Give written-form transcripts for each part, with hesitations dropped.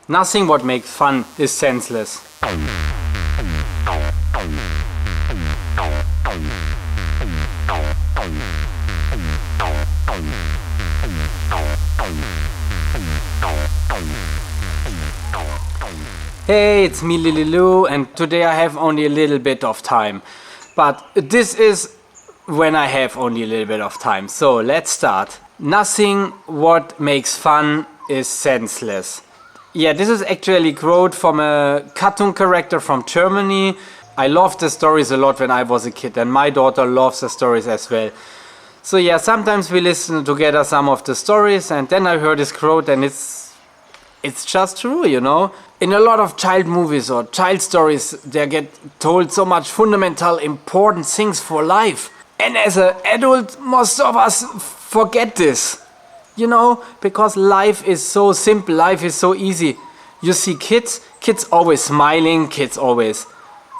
Nothing what makes fun is senseless. Hey, it's me Lily Lou, and today I have only a little bit of time. But this is when I have only a little bit of time. So let's start. Nothing what makes fun is senseless. Yeah, this is actually a quote from a cartoon character from Germany. I loved the stories a lot when I was a kid, and my daughter loves the stories as well. So yeah, sometimes we listen together some of the stories, and then I heard this quote, and it's just true, you know. In a lot of child movies or child stories, they get told so much fundamental, important things for life. And as an adult, most of us forget this. You know, because life is so simple, life is so easy. You see kids always smiling, kids always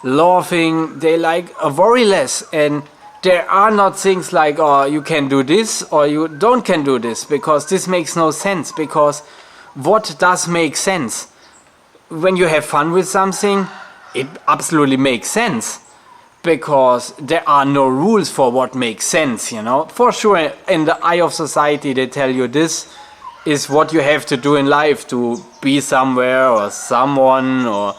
laughing, they like worry less, and there are not things like, oh, you can do this or you don't can do this, because this makes no sense. Because what does make sense? When you have fun with something, it absolutely makes sense. Because there are no rules for what makes sense, you know. For sure, in the eye of society, they tell you this is what you have to do in life to be somewhere or someone or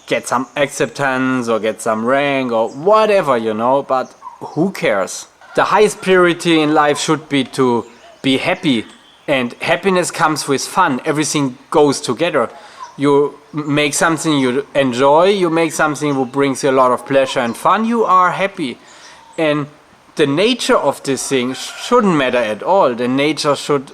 get some acceptance or get some rank or whatever, you know. But who cares? The highest priority in life should be to be happy. And happiness comes with fun. Everything goes together. You make something you enjoy, you make something that brings you a lot of pleasure and fun, you are happy. And the nature of this thing shouldn't matter at all. The nature shouldn't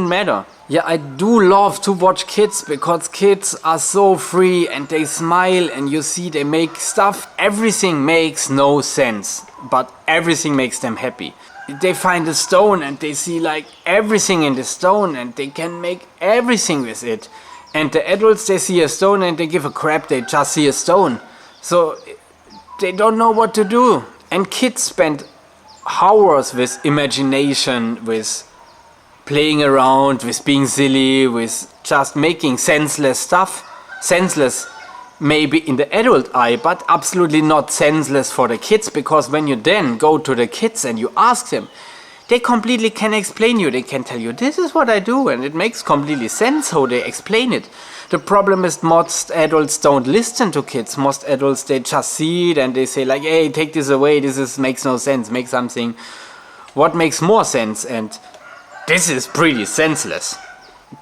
matter. Yeah, I do love to watch kids, because kids are so free and they smile and you see they make stuff. Everything makes no sense, but everything makes them happy. They find a stone and they see like everything in the stone and they can make everything with it. And the adults, they see a stone and they give a crap, they just see a stone. So they don't know what to do. And kids spend hours with imagination, with playing around, with being silly, with just making senseless stuff. Senseless maybe in the adult eye, but absolutely not senseless for the kids, because when you then go to the kids and you ask them, they completely can explain you. They can tell you, this is what I do, and it makes completely sense how they explain it. The problem is most adults don't listen to kids. Most adults, they just see it and they say like, hey, take this away, makes no sense, make something what makes more sense, and this is pretty senseless.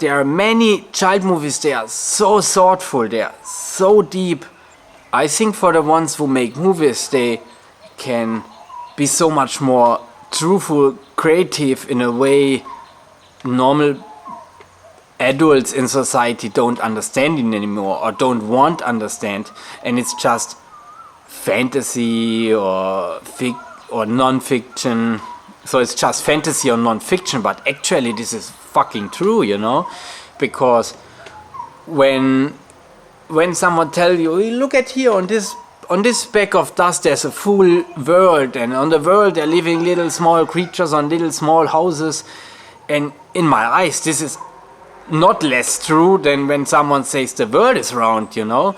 There are many child movies, they are so thoughtful, they are so deep. I think for the ones who make movies, they can be so much more truthful, creative in a way normal adults in society don't understand it anymore or don't want to understand. And it's just fantasy or non-fiction. So it's just fantasy or non-fiction, but actually this is fucking true, you know, because when someone tell you, hey, look at here on this speck of dust there's a full world, and on the world they're living little small creatures on little small houses, and in my eyes this is not less true than when someone says the world is round, you know.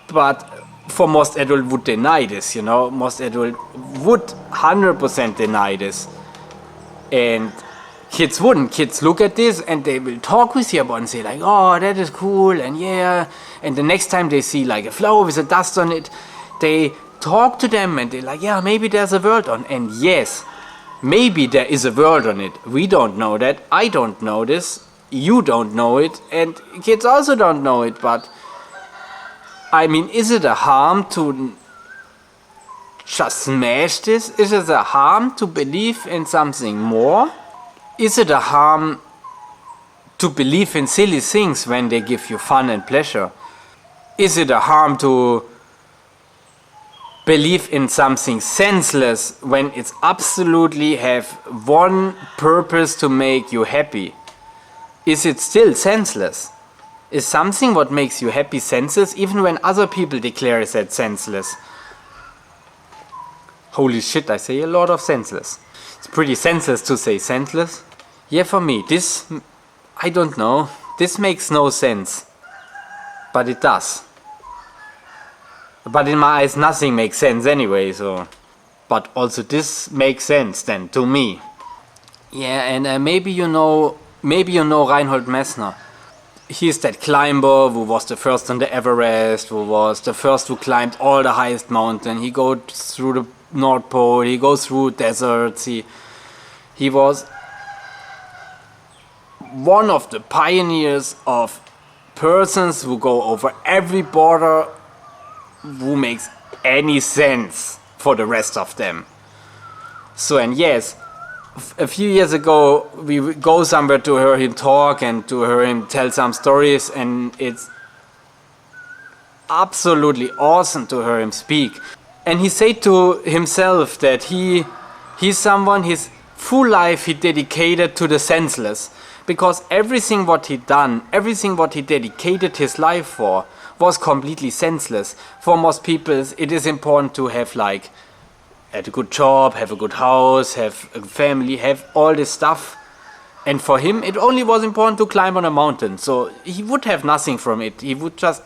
But for most adults would deny this, you know. Most adults would 100% deny this. And kids wouldn't. Kids look at this and they will talk with you about it and say like, oh, that is cool, and yeah. And the next time they see like a flower with a dust on it, they talk to them and they're like, yeah, maybe there's a world on. And yes, maybe there is a world on it. We don't know that. I don't know this. You don't know it. And kids also don't know it. But I mean, is it a harm to just smash this? Is it a harm to believe in something more? Is it a harm to believe in silly things when they give you fun and pleasure? Is it a harm to believe in something senseless when it's absolutely have one purpose to make you happy? Is it still senseless? Is something what makes you happy senseless even when other people declare it senseless? Holy shit, I say a lot of senseless. It's pretty senseless to say senseless. Yeah, for me, this, I don't know. this makes no sense. But it does. But in my eyes nothing makes sense anyway, so. But also this makes sense then to me. Yeah, and maybe you know Reinhold Messner. He's that climber who was the first on the Everest, who was the first who climbed all the highest mountain. He goes through the North Pole, he goes through deserts. He was one of the pioneers of persons who go over every border who makes any sense for the rest of them. So, and yes, a few years ago we would go somewhere to hear him talk and to hear him tell some stories, and it's absolutely awesome to hear him speak. And he said to himself that he's someone, his full life he dedicated to the senseless, because everything what he done, everything what he dedicated his life for was completely senseless. For most people it is important to have like a good job, have a good house, have a family, have all this stuff. And for him it only was important to climb on a mountain. So he would have nothing from it. He would just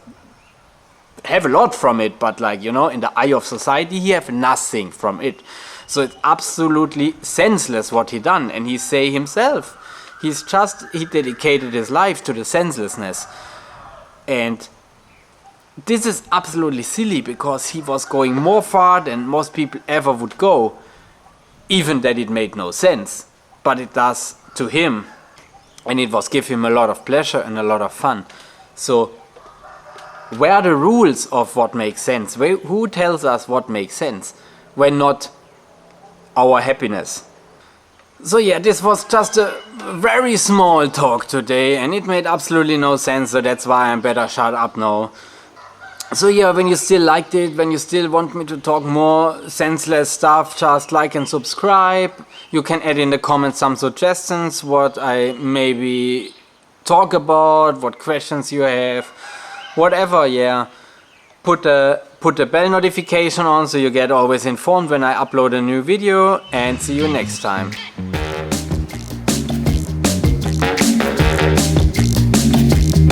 have a lot from it, but like, you know, in the eye of society he have nothing from it. So it's absolutely senseless what he done. And he say himself, he dedicated his life to the senselessness. And this is absolutely silly, because he was going more far than most people ever would go, even that it made no sense. But it does to him, and it was give him a lot of pleasure and a lot of fun. So where are the rules of what makes sense? Who tells us what makes sense when not our happiness? So yeah, this was just a very small talk today, and it made absolutely no sense, so that's why I'm better shut up now. So yeah, when you still liked it, when you still want me to talk more senseless stuff, just like and subscribe. You can add in the comments some suggestions, what I maybe talk about, what questions you have, whatever, yeah. Put the bell notification on so you get always informed when I upload a new video, and see you next time.